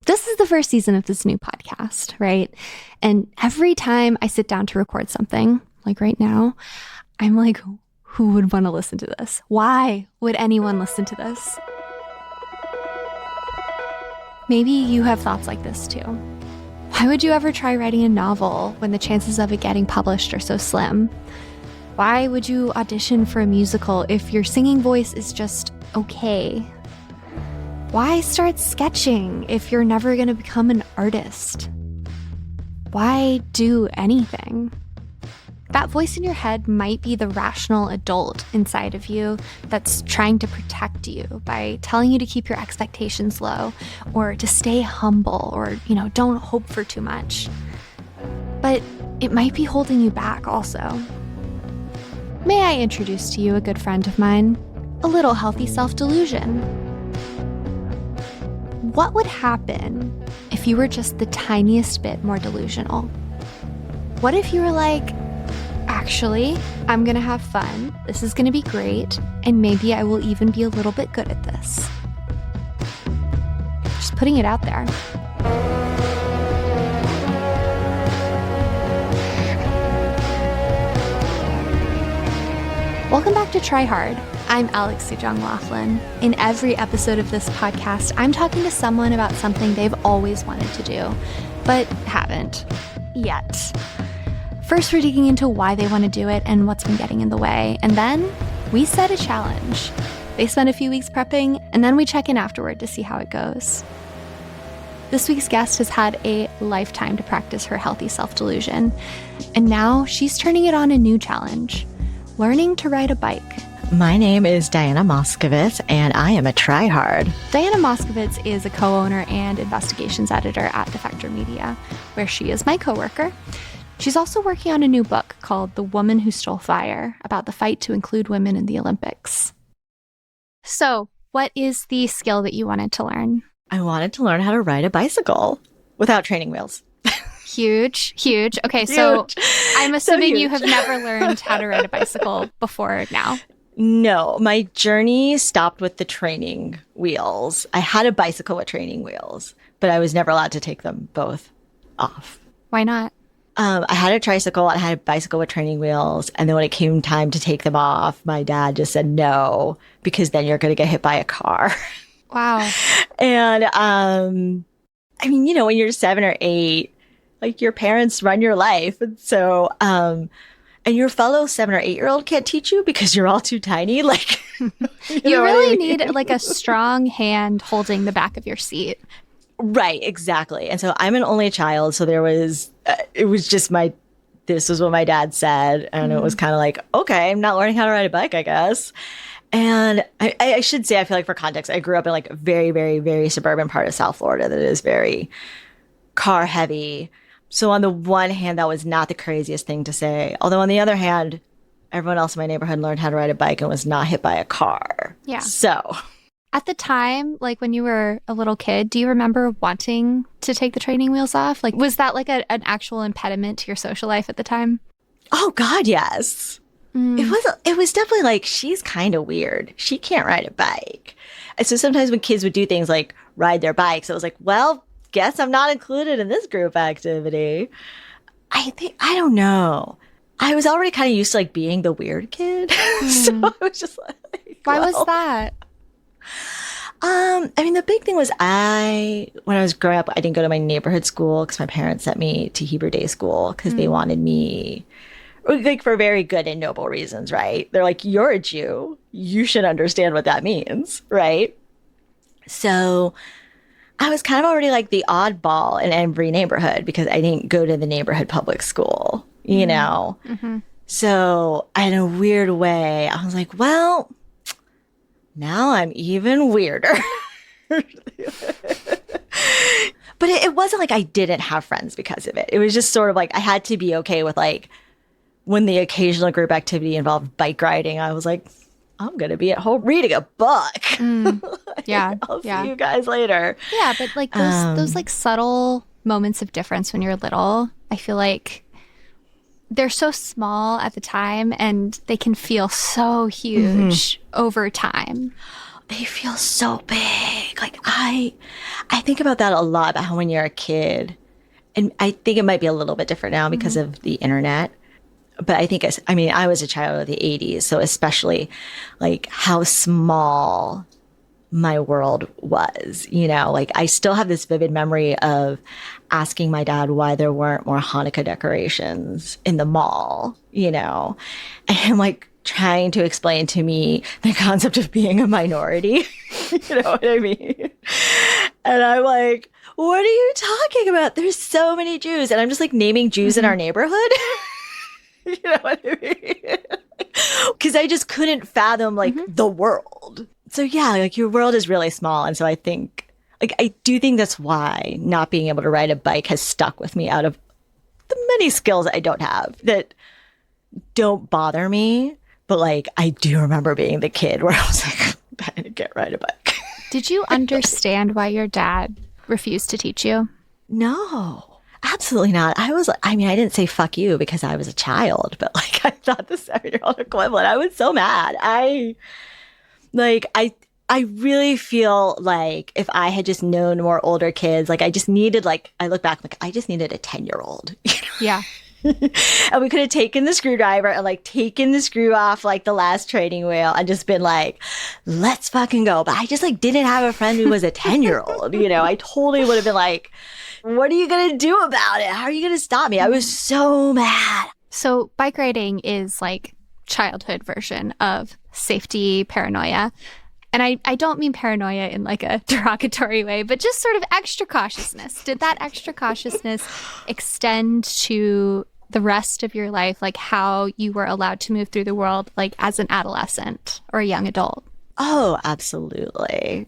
This is the first season of this new podcast, right? And every time I sit down to record something, like right now, I'm like, who would want to listen to this? Why would anyone listen to this? Maybe you have thoughts like this too. Why would you ever try writing a novel when the chances of it getting published are so slim? Why would you audition for a musical if your singing voice is just okay? Why start sketching if you're never going to become an artist? Why do anything? That voice in your head might be the rational adult inside of you that's trying to protect you by telling you to keep your expectations low or to stay humble or, don't hope for too much. But it might be holding you back also. May I introduce to you a good friend of mine? A little healthy self-delusion. What would happen if you were just the tiniest bit more delusional? What if you were like, actually, I'm gonna have fun, this is gonna be great, and maybe I will even be a little bit good at this? Just putting it out there. Welcome back to Try Hard. I'm Alex Sujong Laughlin. In every episode of this podcast, I'm talking to someone about something they've always wanted to do, but haven't yet. First, we're digging into why they want to do it and what's been getting in the way, and then we set a challenge. They spend a few weeks prepping, and then we check in afterward to see how it goes. This week's guest has had a lifetime to practice her healthy self-delusion, and now she's turning it on a new challenge, learning to ride a bike. My name is Diana Moskovitz, and I am a tryhard. Diana Moskovitz is a co-owner and investigations editor at Defector Media, where she is my coworker. She's also working on a new book called The Woman Who Stole Fire, about the fight to include women in the Olympics. So, what is the skill that you wanted to learn? I wanted to learn how to ride a bicycle without training wheels. Huge. Okay, Huge. So I'm assuming So you have never learned how to ride a bicycle before now. No, my journey stopped with the training wheels. I had a bicycle with training wheels, but I was never allowed to take them both off. Why not? I had a tricycle, I had a bicycle with training wheels, and then when it came time to take them off, my dad just said no, because then you're going to get hit by a car. Wow. And, when you're 7 or 8, like your parents run your life. And so, and your fellow 7 or 8-year-old can't teach you because you're all too tiny. Like, you really need like a strong hand holding the back of your seat. Right, exactly. And so I'm an only child. So there was, it was just this was what my dad said. And it was kind of like, okay, I'm not learning how to ride a bike, I guess. And I should say, I feel like for context, I grew up in like a very, very, very suburban part of South Florida that is very car heavy. So on the one hand, that was not the craziest thing to say. Although on the other hand, everyone else in my neighborhood learned how to ride a bike and was not hit by a car. Yeah. So at the time, like when you were a little kid, do you remember wanting to take the training wheels off? Like, was that like an actual impediment to your social life at the time? Oh God, yes. It was definitely like, she's kind of weird. She can't ride a bike. And so sometimes when kids would do things like ride their bikes, it was like, well, guess I'm not included in this group activity. I don't know. I was already kind of used to like being the weird kid. So I was just like, why was that? The big thing was when I was growing up, I didn't go to my neighborhood school because my parents sent me to Hebrew day school because they wanted me, like, for very good and noble reasons, right? They're like, you're a Jew. You should understand what that means, right? So I was kind of already like the oddball in every neighborhood because I didn't go to the neighborhood public school, you know? Mm-hmm. So in a weird way, I was like, well, now I'm even weirder. But it wasn't like I didn't have friends because of it. It was just sort of like I had to be okay with like when the occasional group activity involved bike riding, I was like, I'm going to be at home reading a book. Yeah. I'll see you guys later. Yeah, but like those like subtle moments of difference when you're little, I feel like they're so small at the time and they can feel so huge over time. They feel so big Like I think about that a lot, about how when you're a kid, and I think it might be a little bit different now because of the internet. But I was a child of the 80s, so especially like how small my world was, like I still have this vivid memory of asking my dad why there weren't more Hanukkah decorations in the mall, and him like trying to explain to me the concept of being a minority. You know what I mean? And I'm like, what are you talking about? There's so many Jews. And I'm just like naming Jews in our neighborhood. You know what I mean? Because I just couldn't fathom like the world. So yeah, like your world is really small. And so I think, like, I do think that's why not being able to ride a bike has stuck with me out of the many skills I don't have that don't bother me. But like, I do remember being the kid where I was like, I can't ride a bike. Did you understand why your dad refused to teach you? No, absolutely not. I didn't say fuck you because I was a child, but like, I thought the 7-year-old equivalent. I was so mad. I really feel like if I had just known more older kids, like I just needed, like, I look back, like I just needed a 10-year-old. Yeah. And we could have taken the screwdriver and like taken the screw off like the last training wheel and just been like, let's fucking go. But I just like didn't have a friend who was a 10-year-old. I totally would have been like, what are you going to do about it? How are you going to stop me? I was so mad. So bike riding is like childhood version of safety paranoia. And I don't mean paranoia in like a derogatory way, but just sort of extra cautiousness. Did that extra cautiousness extend to the rest of your life, like how you were allowed to move through the world, like as an adolescent or a young adult? Oh, absolutely.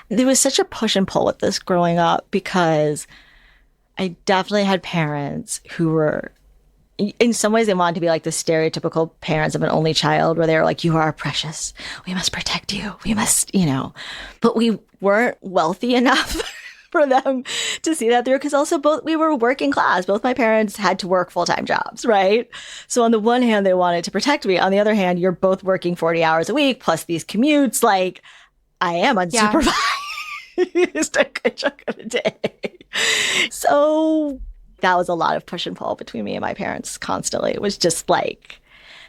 There was such a push and pull with this growing up because I definitely had parents who were, in some ways, they wanted to be like the stereotypical parents of an only child where they were like, you are precious. We must protect you. We must, but we weren't wealthy enough for them to see that through because also we were working class. Both my parents had to work full-time jobs, right? So on the one hand, they wanted to protect me. On the other hand, you're both working 40 hours a week plus these commutes. Like I am unsupervised a good chunk of the day. So that was a lot of push and pull between me and my parents constantly. It was just like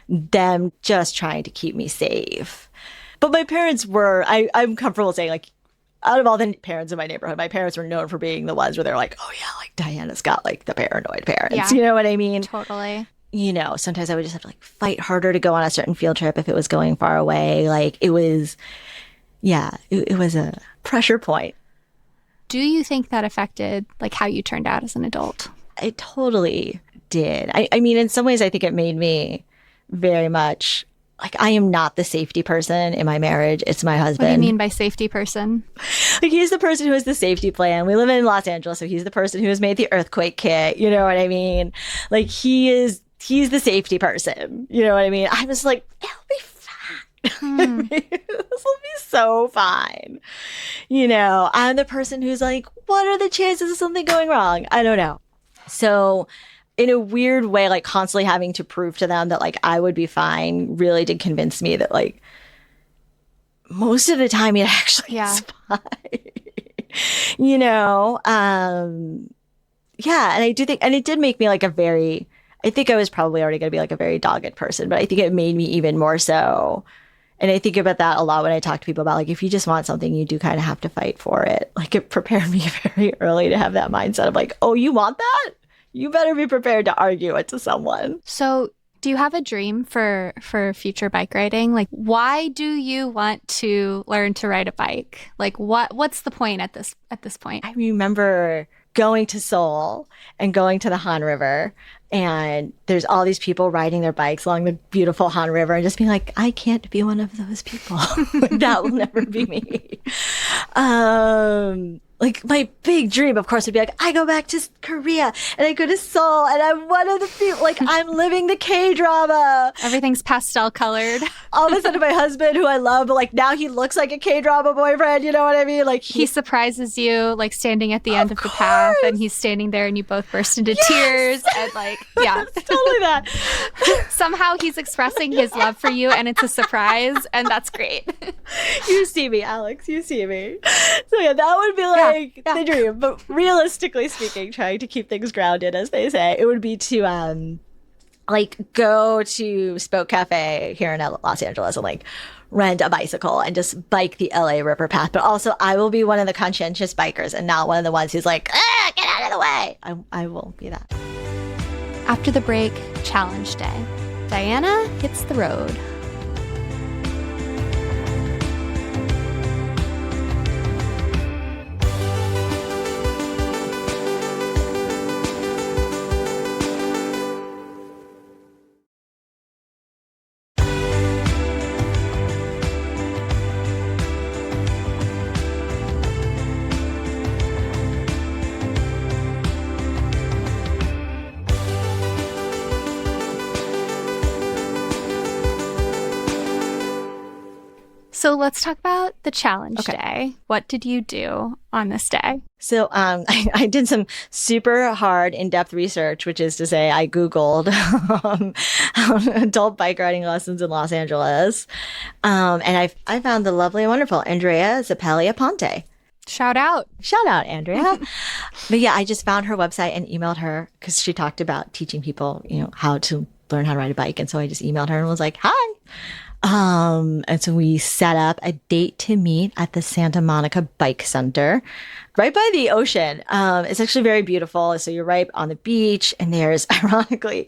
them just trying to keep me safe. But my parents were, I'm comfortable saying, like, out of all the parents in my neighborhood, my parents were known for being the ones where they're like, oh yeah, like Diana's got like the paranoid parents. Yeah. You know what I mean? Totally. Sometimes I would just have to like fight harder to go on a certain field trip if it was going far away. Like it was, it was a pressure point. Do you think that affected like how you turned out as an adult? It totally did. I mean, in some ways, I think it made me very much like I am not the safety person in my marriage. It's my husband. What do you mean by safety person? Like he's the person who has the safety plan. We live in Los Angeles, so he's the person who has made the earthquake kit. You know what I mean? Like he's the safety person. You know what I mean? I was like, it'll be fine. This will be so fine. I'm the person who's like, what are the chances of something going wrong? I don't know. So in a weird way, like constantly having to prove to them that like I would be fine really did convince me that like most of the time it actually is fine. And I do think, and it did make me like I think I was probably already going to be like a very dogged person, but I think it made me even more so. And I think about that a lot when I talk to people about like, if you just want something, you do kind of have to fight for it. Like it prepared me very early to have that mindset of like, oh, you want that? You better be prepared to argue it to someone. So do you have a dream for future bike riding? Like, why do you want to learn to ride a bike? Like, what's the point at this point? I remember going to Seoul and going to the Han River, and there's all these people riding their bikes along the beautiful Han River, and just being like, I can't be one of those people. That will never be me. Like my big dream, of course, would be like, I go back to Korea and I go to Seoul and I'm one of the people, like I'm living the K-drama. Everything's pastel colored. All of a sudden my husband, who I love, but like now he looks like a K-drama boyfriend, you know what I mean? Like he surprises you, like standing at the end of the path, and he's standing there and you both burst into tears and like, yeah. It's totally that. Somehow he's expressing his love for you and it's a surprise, and that's great. You see me, Alex, you see me. So yeah, that would be like the dream. But realistically speaking, trying to keep things grounded, as they say, it would be to like go to Spoke Cafe here in Los Angeles and like rent a bicycle and just bike the LA River Path. But also I will be one of the conscientious bikers and not one of the ones who's like, get out of the way. I will be that. After the break, challenge day. Diana hits the road. So let's talk about the challenge day. What did you do on this day? So I did some super hard, in-depth research, which is to say I Googled adult bike riding lessons in Los Angeles. And I found the lovely and wonderful Andrea Zappelia Ponte. Shout out, Andrea. But yeah, I just found her website and emailed her because she talked about teaching people, how to learn how to ride a bike. And so I just emailed her and was like, hi. And so we set up a date to meet at the Santa Monica Bike Center, right by the ocean. It's actually very beautiful. So you're right on the beach, and there's ironically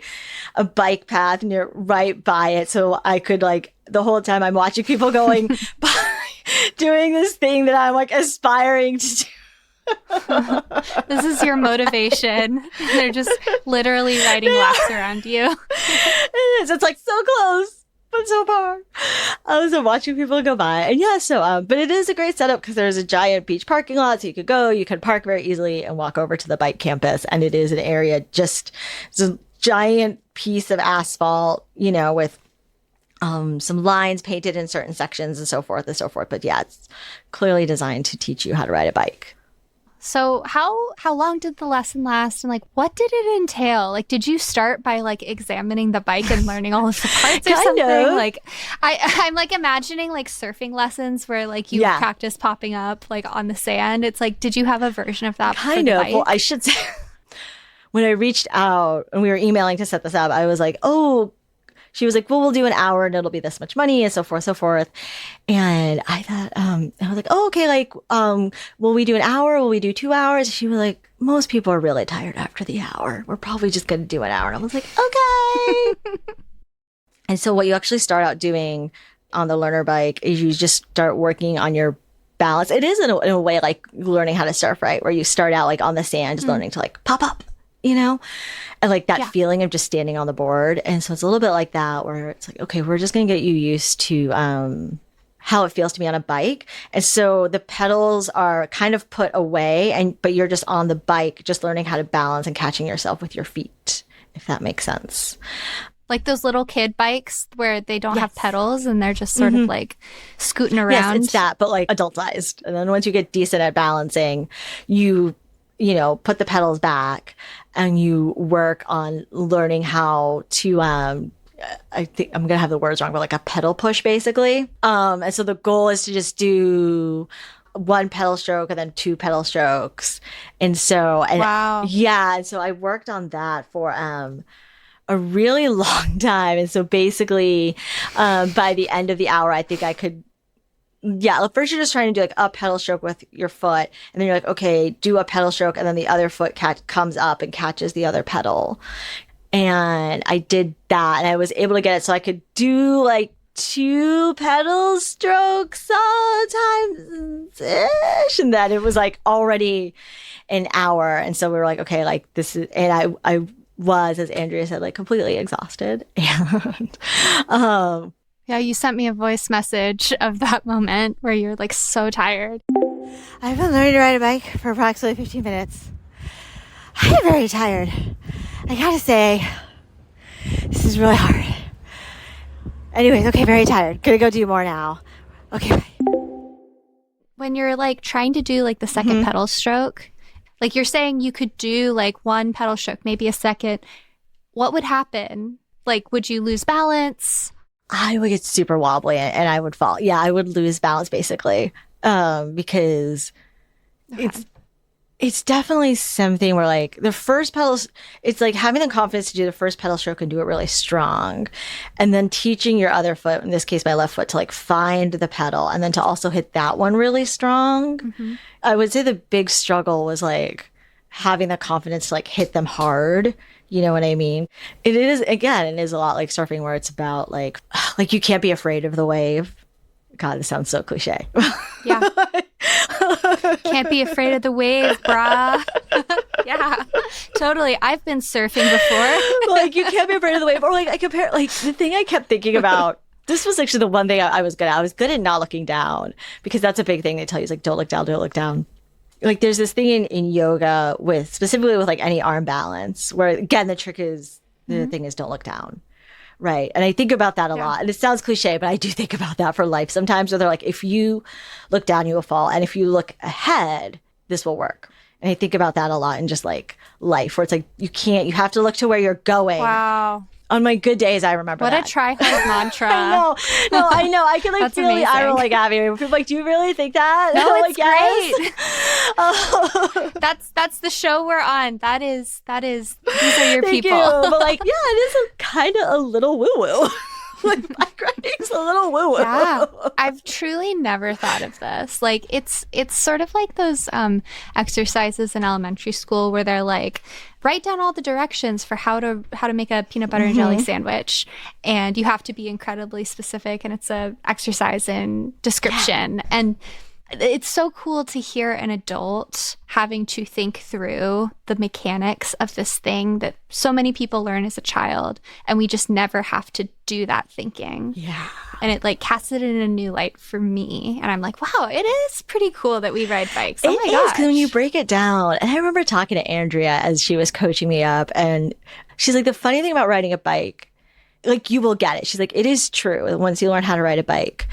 a bike path, and you're right by it. So I could the whole time I'm watching people going by, doing this thing that I'm aspiring to do. This is your motivation. They're just literally riding laps around you. It is. It's so close. But so far. So watching people go by. And yeah, but it is a great setup because there's a giant beach parking lot. So you can park very easily and walk over to the bike campus. And it is an area it's a giant piece of asphalt, with some lines painted in certain sections and so forth and so forth. But yeah, it's clearly designed to teach you how to ride a bike. So how long did the lesson last, and what did it entail? Did you start by examining the bike and learning all of the parts or something? I'm imagining surfing lessons where you practice popping up on the sand. It's did you have a version of that? Kind of. Well, I should say when I reached out and we were emailing to set this up, I was like, oh. She was like, well, we'll do an hour and it'll be this much money and so forth, so forth. And I thought, I was like, oh, okay, will we do an hour? Will we do 2 hours? She was like, most people are really tired after the hour. We're probably just going to do an hour. And I was like, okay. And so what you actually start out doing on the learner bike is you just start working on your balance. It is in a way like learning how to surf, right? Where you start out on the sand, just learning to pop up. And that feeling of just standing on the board. And so it's a little bit like that where it's okay, we're just going to get you used to how it feels to be on a bike. And so the pedals are kind of put away, but you're just on the bike, just learning how to balance and catching yourself with your feet, if that makes sense. Like those little kid bikes where they don't have pedals and they're just sort of scooting around. Yes, it's that, but adult-sized. And then once you get decent at balancing, you put the pedals back and you work on learning how to, I think I'm going to have the words wrong, but a pedal push basically. And so the goal is to just do 1 pedal stroke and then 2 pedal strokes. And so, wow. Yeah. And so I worked on that for, a really long time. And so basically, by the end of the hour, I think I could, first you're just trying to do a pedal stroke with your foot. And then you're okay, do a pedal stroke. And then the other foot comes up and catches the other pedal. And I did that. And I was able to get it so I could do 2 pedal strokes sometimes-ish. And then it was already an hour. And so we were okay, this is, and I was, as Andrea said, completely exhausted. And yeah, you sent me a voice message of that moment where you're so tired. I've been learning to ride a bike for approximately 15 minutes. I'm very tired. I gotta say, this is really hard. Anyways, okay, very tired. Gonna go do more now. Okay, bye. When you're like trying to do like the second pedal stroke, like you're saying you could do like one pedal stroke, maybe a second. What would happen? Like, would you lose balance? I would get super wobbly and I would fall. Yeah, I would lose balance basically, because it's definitely something where like the first pedals, it's like having the confidence to do the first pedal stroke and do it really strong, and then teaching your other foot, in this case my left foot, to like find the pedal and then to also hit that one really strong. I would say the big struggle was like having the confidence to like hit them hard. You know what I mean? It is, again, it is a lot like surfing where it's about like you can't be afraid of the wave. God, this sounds so cliche. Yeah. Can't be afraid of the wave, brah. Yeah, totally. I've been surfing before. Like, you can't be afraid of the wave. Or like, I compare, like, the thing I kept thinking about, this was actually the one thing I was good at. I was good at not looking down, because that's a big thing they tell you is like, don't look down, don't look down. Like, there's this thing in yoga with, specifically with like any arm balance, where again, the trick is, the thing is don't look down. Right. And I think about that a lot. And it sounds cliche, but I do think about that for life sometimes, where they're like, if you look down, you will fall. And if you look ahead, this will work. And I think about that a lot in just like life, where it's like, you have to look to where you're going. Wow. On my good days, I remember what that. What a try-hard mantra. I know. No, I know. I can like That's feel the eye roll like Abby. People are like, do you really think that? No, I'm it's like, great. That's the show we're on. That is these are your Thank people. You. But like, yeah, it is kind of a little woo-woo. Like, bike riding's a little woo-woo. Yeah, I've truly never thought of this. Like, it's sort of like those exercises in elementary school where they're like, write down all the directions for how to make a peanut butter and jelly sandwich, and you have to be incredibly specific, and it's a exercise in description. And it's so cool to hear an adult having to think through the mechanics of this thing that so many people learn as a child, and we just never have to do that thinking. Yeah. And it like casts it in a new light for me. And I'm like, wow, it is pretty cool that we ride bikes. Oh my gosh. Because when you break it down, and I remember talking to Andrea as she was coaching me up, and she's like, the funny thing about riding a bike, like, you will get it. She's like, it is true. Once you learn how to ride a bike,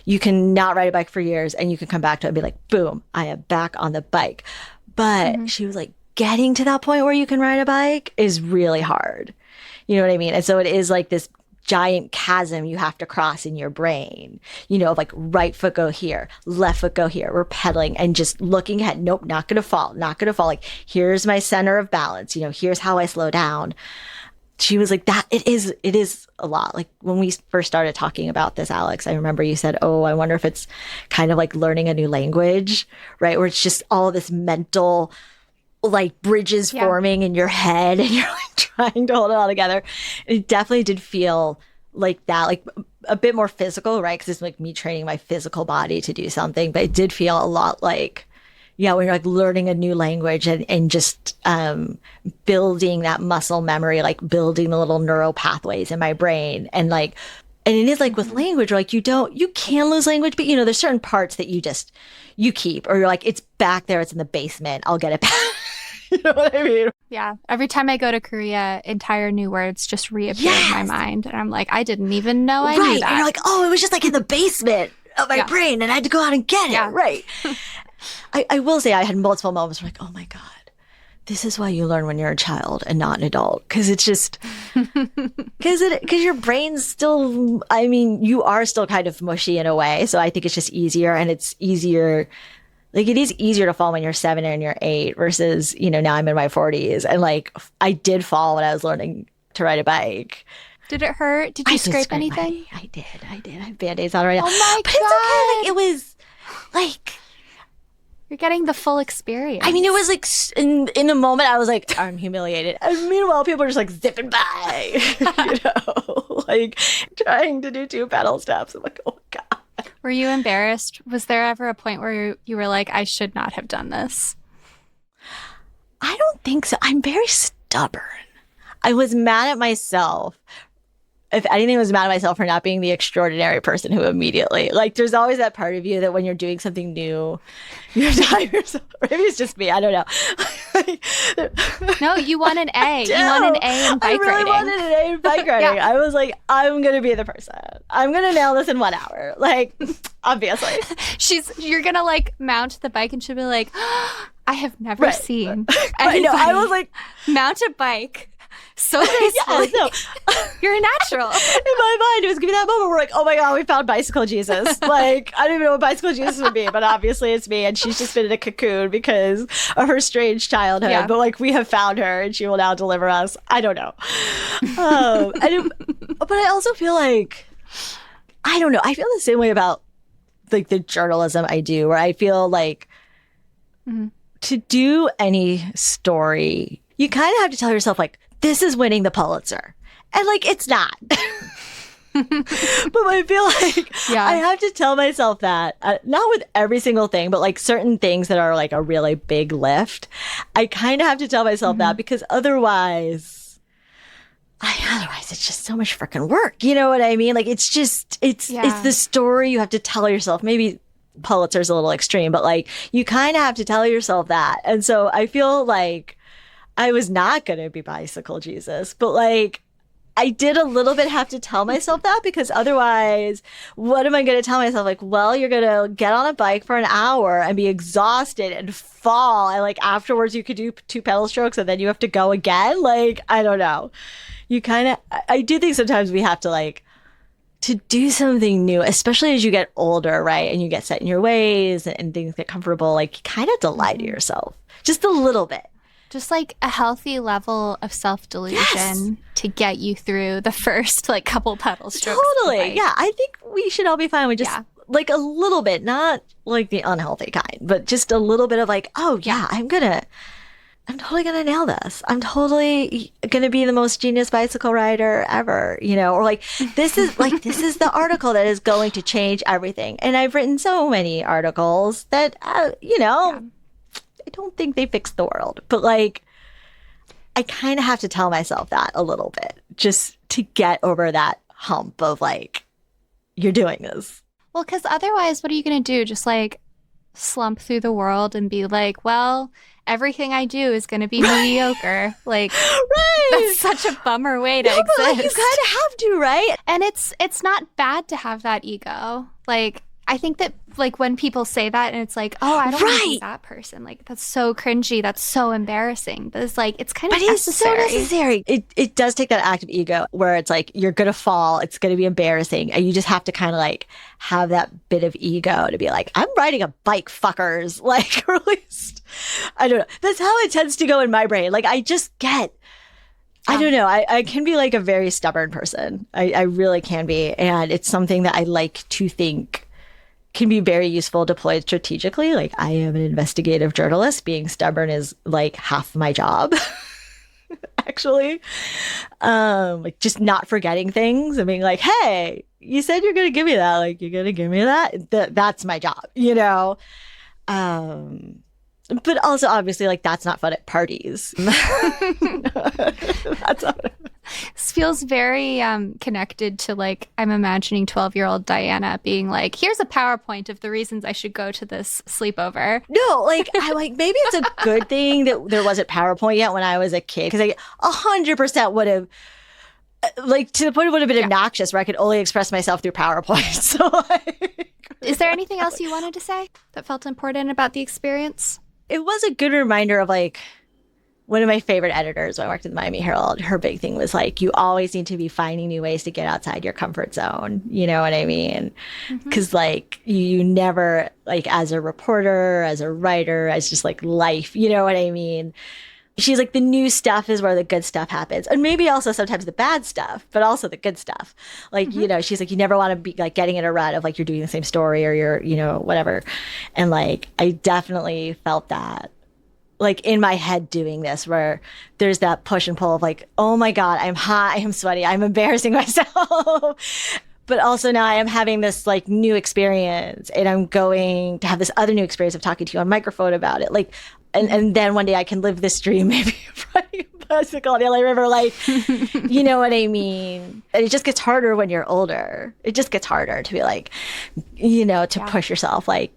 you can not ride a bike for years, and you can come back to it and be like, boom, I am back on the bike. But she was like, getting to that point where you can ride a bike is really hard. You know what I mean? And so it is like this giant chasm you have to cross in your brain, you know, like right foot go here, left foot go here. We're pedaling and just looking ahead. Nope, not going to fall, not going to fall. Like, here's my center of balance. You know, here's how I slow down. She was like, that it is a lot. Like, when we first started talking about this, Alex, I remember you said, oh, I wonder if it's kind of like learning a new language, right? Where it's just all this mental like bridges forming in your head, and you're like trying to hold it all together. It definitely did feel like that, like a bit more physical, right? Because it's like me training my physical body to do something, but it did feel a lot like, yeah, when you're like learning a new language and just building that muscle memory, like building the little neural pathways in my brain. And like, and it is like with language, like you can lose language, but you know, there's certain parts that you keep, or you're like, it's back there, it's in the basement, I'll get it back. You know what I mean? Yeah. Every time I go to Korea, entire new words just reappear in my mind. And I'm like, I didn't even know I knew that. And you're like, oh, it was just like in the basement of my brain, and I had to go out and get it. Right. I will say I had multiple moments where like, oh my God, this is why you learn when you're a child and not an adult. Because it's just, because your brain's still, I mean, you are still kind of mushy in a way. So I think it's just easier, and it's easier. Like, it is easier to fall when you're 7 and you're 8 versus, you know, now I'm in my 40s. And like, I did fall when I was learning to ride a bike. Did it hurt? Did you scrape anything? I did. I have Band-Aids on right now. Oh my but God. It's okay. Like, it was like, you're getting the full experience. I mean, it was like, in a moment, I was like, I'm humiliated. And meanwhile, people are just like zipping by, you know, like trying to do 2 pedal steps. I'm like, oh my God. Were you embarrassed? Was there ever a point where you were like, I should not have done this? I don't think so. I'm very stubborn. I was mad at myself if anything, I was mad at myself for not being the extraordinary person who immediately, like, there's always that part of you that when you're doing something new, you tell yourself, maybe it's just me, I don't know. No, you want an A. You want an A in bike riding. I really wanted an A in bike riding. Yeah. I was like, I'm going to be the person. I'm going to nail this in 1 hour. Like, obviously. You're going to like mount the bike and she'll be like, I have never seen anybody I was like, mount a bike so gracefully. Yeah, You're a natural. In my mind, it was gonna be that moment where like, oh my God, we found Bicycle Jesus. Like, I don't even know what Bicycle Jesus would be, but obviously it's me, and she's just been in a cocoon because of her strange childhood. Yeah. But like, we have found her, and she will now deliver us. I don't know. But I also feel like, I don't know. I feel the same way about like the journalism I do, where I feel like to do any story, you kind of have to tell yourself like, this is winning the Pulitzer. And like, it's not. But I feel like I have to tell myself that, not with every single thing, but like certain things that are like a really big lift. I kind of have to tell myself that, because otherwise it's just so much freaking work. You know what I mean? Like, it's the story you have to tell yourself. Maybe Pulitzer's a little extreme, but like, you kind of have to tell yourself that. And so I feel like I was not going to be Bicycle Jesus, but like, I did a little bit have to tell myself that, because otherwise, what am I going to tell myself? Like, well, you're going to get on a bike for an hour and be exhausted and fall. And like, afterwards you could do 2 pedal strokes and then you have to go again. Like, I don't know. I do think sometimes we have to like, to do something new, especially as you get older, right? And you get set in your ways and things get comfortable. Like, you kind of have to lie to yourself just a little bit. Just like a healthy level of self-delusion to get you through the first like couple pedal strokes. Totally. Yeah. I think we should all be fine with just like a little bit, not like the unhealthy kind, but just a little bit of like, oh yeah, I'm totally gonna nail this. I'm totally gonna be the most genius bicycle rider ever, you know, or like, this is the article that is going to change everything. And I've written so many articles that, you know, I don't think they fix the world, but like, I kind of have to tell myself that a little bit just to get over that hump of like, you're doing this. Well, because otherwise, what are you going to do? Just like slump through the world and be like, well, everything I do is going to be mediocre. Like, that's such a bummer way to exist. But like, you kind of have to, right? And it's not bad to have that ego. Like, I think that like when people say that and it's like, oh, I don't want to be that person. Like, that's so cringy. That's so embarrassing. But it's like, it's kind of necessary. It's so necessary. It does take that act of ego where it's like, you're going to fall. It's going to be embarrassing. And you just have to kind of like have that bit of ego to be like, I'm riding a bike, fuckers. Like, or at least, I don't know. That's how it tends to go in my brain. Like, I just get, I don't know. I can be like a very stubborn person. I really can be. And it's something that I like to think can be very useful deployed strategically. Like, I am an investigative journalist. Being stubborn is like half my job, actually. Like, just not forgetting things and being like, hey, you said you're going to give me that. Like, you're going to give me that? That's my job, you know? But also, obviously, like, that's not fun at parties. That's not. This feels very connected to, like, I'm imagining 12-year-old Diana being like, here's a PowerPoint of the reasons I should go to this sleepover. No, like, I like, maybe it's a good thing that there wasn't PowerPoint yet when I was a kid, because I 100% would have, like, to the point it would have been obnoxious where I could only express myself through PowerPoint. So, like, is there anything else you wanted to say that felt important about the experience? It was a good reminder of, like, one of my favorite editors when I worked at the Miami Herald, her big thing was like, you always need to be finding new ways to get outside your comfort zone. You know what I mean? Because like, you never, like, as a reporter, as a writer, as just like life, you know what I mean? She's like, the new stuff is where the good stuff happens. And maybe also sometimes the bad stuff, but also the good stuff. Like, you know, she's like, you never want to be like getting in a rut of like, you're doing the same story or you're, you know, whatever. And like, I definitely felt that, like, in my head doing this, where there's that push and pull of like, oh my God, I'm hot, I am sweaty, I'm embarrassing myself. But also now I am having this like new experience, and I'm going to have this other new experience of talking to you on microphone about it. Like, and then one day I can live this dream, maybe of riding a bicycle on the LA River. Like, you know what I mean? And it just gets harder when you're older. It just gets harder to be like, you know, to push yourself. Like,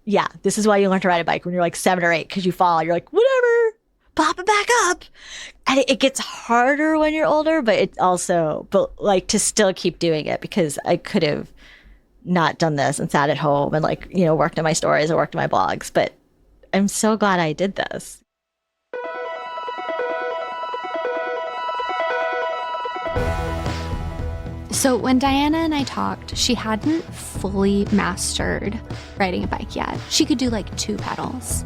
yeah, this is why you learn to ride a bike when you're like 7 or 8, because you fall. You're like, whatever, pop it back up. And it gets harder when you're older, but it also, but like to still keep doing it, because I could have not done this and sat at home and like, you know, worked on my stories or worked on my blogs. But I'm so glad I did this. So when Diana and I talked, she hadn't fully mastered riding a bike yet. She could do like 2 pedals.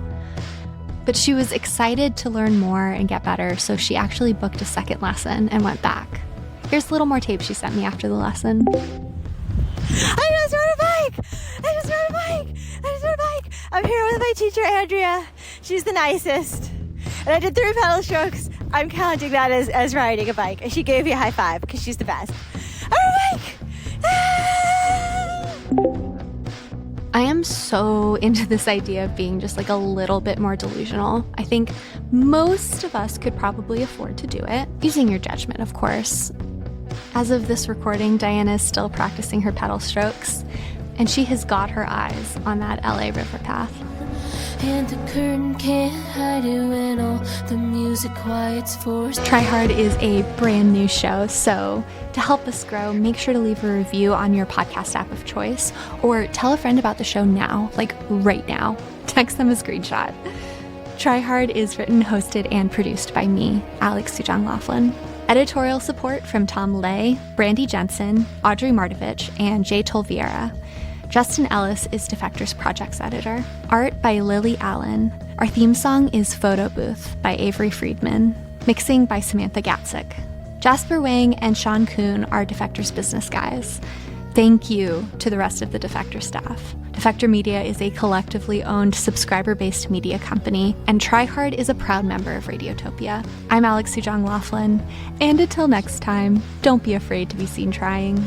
But she was excited to learn more and get better, so she actually booked a second lesson and went back. Here's a little more tape she sent me after the lesson. I just rode a bike! I just rode a bike! I just rode a bike! I'm here with my teacher, Andrea. She's the nicest. And I did 3 pedal strokes. I'm counting that as riding a bike. And she gave me a high five because she's the best. I rode a bike! Ah! I am so into this idea of being just like a little bit more delusional. I think most of us could probably afford to do it, using your judgment, of course. As of this recording, Diana is still practicing her pedal strokes, and she has got her eyes on that LA river path. And the curtain can't hide it when all the music quiets for Try Hard is a brand new show, so to help us grow, make sure to leave a review on your podcast app of choice, or tell a friend about the show now, like right now. Text them a screenshot. Try Hard is written, hosted, and produced by me, Alex Sujong Laughlin. Editorial support from Tom Lay, Brandy Jensen, Audrey Mardavich, and Jae Towle Vieira. Justin Ellis is Defector's projects editor. Art by Lille Allen. Our theme song is Photo Booth by Avery Friedman. Mixing by Samantha Gattsek. Jasper Wang and Sean Kuhn are Defector's business guys. Thank you to the rest of the Defector staff. Defector Media is a collectively owned, subscriber-based media company, and Try Hard is a proud member of Radiotopia. I'm Alex Sujong Laughlin, and until next time, don't be afraid to be seen trying.